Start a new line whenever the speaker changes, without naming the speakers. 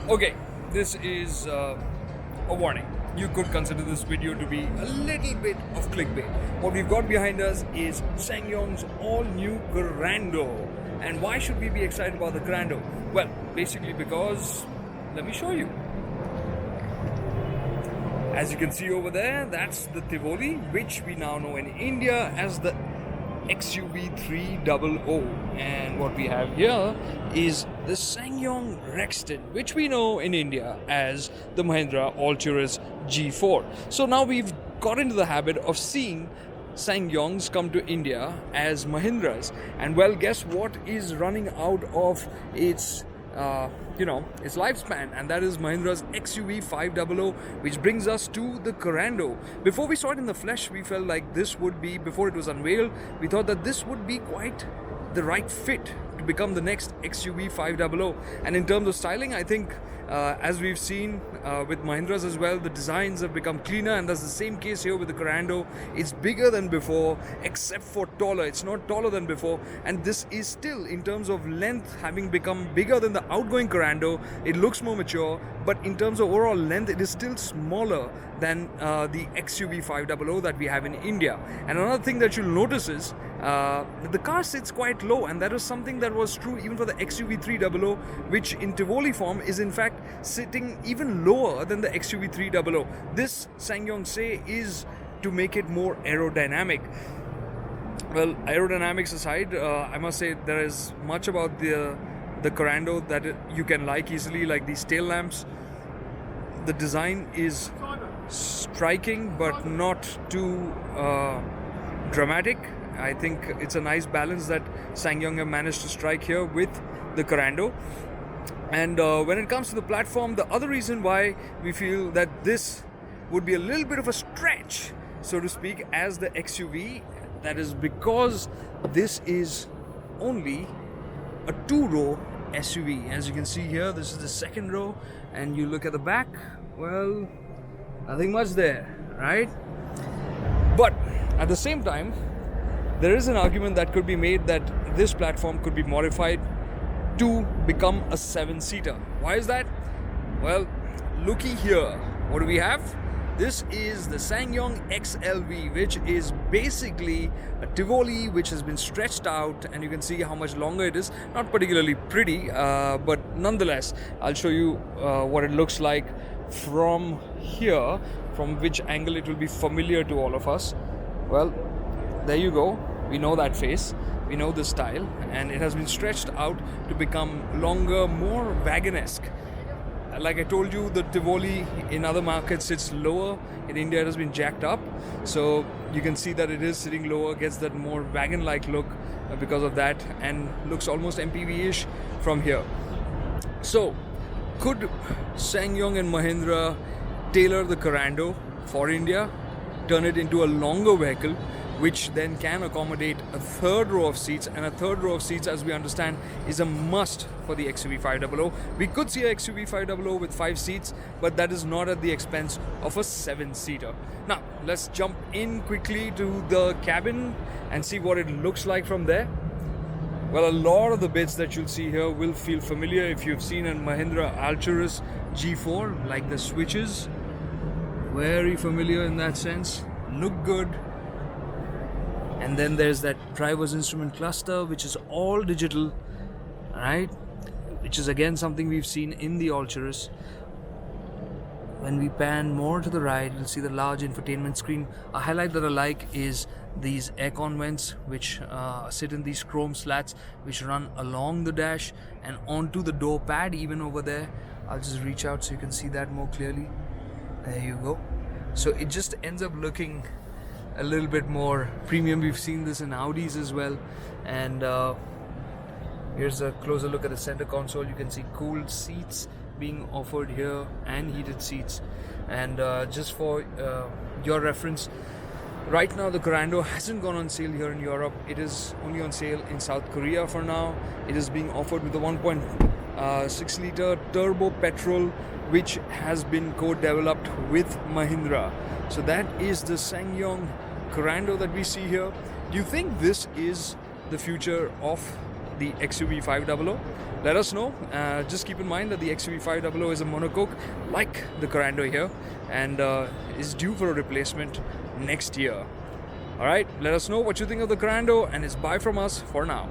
Okay, this is a warning. You could consider this video to be a little bit of clickbait. What we've got behind us is Ssangyong's all-new Korando. And why should we be excited about the Korando? Well, basically because, let me show you. As you can see over there, that's the Tivoli, which we now know in India as the XUV300. And what we have here is the Ssangyong Rexton, which we know in India as the Mahindra G4. So now we've got into the habit of seeing Ssangyongs come to India as Mahindras. And well, guess what is running out of its its lifespan, and that is Mahindra's XUV500, which brings us to the Korando. Before we saw it in the flesh, we felt like this would be, before it was unveiled, we thought that this would be quite the right fit to become the next XUV500. And in terms of styling, I think as we've seen with Mahindras as well, the designs have become cleaner, and that's the same case here with the Korando. It's bigger than before, except for taller. It's not taller than before, and this is still, in terms of length, having become bigger than the outgoing Korando. It looks more mature, but in terms of overall length, it is still smaller than the XUV500 that we have in India. And another thing that you'll notice is the car sits quite low, and that is something that was true even for the XUV300, which in Tivoli form is in fact sitting even lower than the XUV300. This, Ssangyong say, is to make it more aerodynamic. Well, aerodynamics aside, I must say there is much about the Korando that you can like easily, like these tail lamps. The design is striking but not too dramatic. I think it's a nice balance that Ssangyong have managed to strike here with the Korando. And when it comes to the platform, the other reason why we feel that this would be a little bit of a stretch, so to speak, as the XUV, that is because this is only a two-row SUV. As you can see here, this is the second row, and you look at the back, well, nothing much there, right? But at the same time, there is an argument that could be made that this platform could be modified to become a 7-seater. Why is that? Well, looky here. What do we have? This is the Ssangyong XLV, which is basically a Tivoli which has been stretched out, and you can see how much longer it is. Not particularly pretty, but nonetheless, I'll show you what it looks like from here, from which angle it will be familiar to all of us. Well, there you go. We know that face, we know the style, and it has been stretched out to become longer, more wagon-esque. Like I told you, the Tivoli in other markets sits lower. In India it has been jacked up, so you can see that it is sitting lower, gets that more wagon-like look because of that, and looks almost MPV-ish from here. So could Ssangyong and Mahindra tailor the Korando for India, turn it into a longer vehicle, which then can accommodate a third row of seats? And a third row of seats, as we understand, is a must for the XUV500. We could see a XUV500 with 5 seats, but that is not at the expense of a 7-seater. Now, let's jump in quickly to the cabin and see what it looks like from there. Well, a lot of the bits that you'll see here will feel familiar if you've seen a Mahindra G4, like the switches. Very familiar in that sense. Look good. And then there's that driver's instrument cluster, which is all digital, right? Which is again something we've seen in the Alturas. When we pan more to the right, you'll see the large infotainment screen. A highlight that I like is these aircon vents, which sit in these chrome slats, which run along the dash and onto the door pad, even over there. I'll just reach out so you can see that more clearly. There you go. So it just ends up looking a little bit more premium. We've seen this in Audis as well. And here's a closer look at the center console. You can see cooled seats being offered here and heated seats. And just for your reference, right now the Korando hasn't gone on sale here in Europe. It is only on sale in South Korea for now. It is being offered with the 1.6 liter turbo petrol, which has been co-developed with Mahindra. So that is the Ssangyong Korando that we see here. Do you think this is the future of the XUV500? let us know. Just keep in mind that the XUV500 is a monocoque like the Korando here, and is due for a replacement next year. Alright, let us know what you think of the Korando, and it's bye from us for now.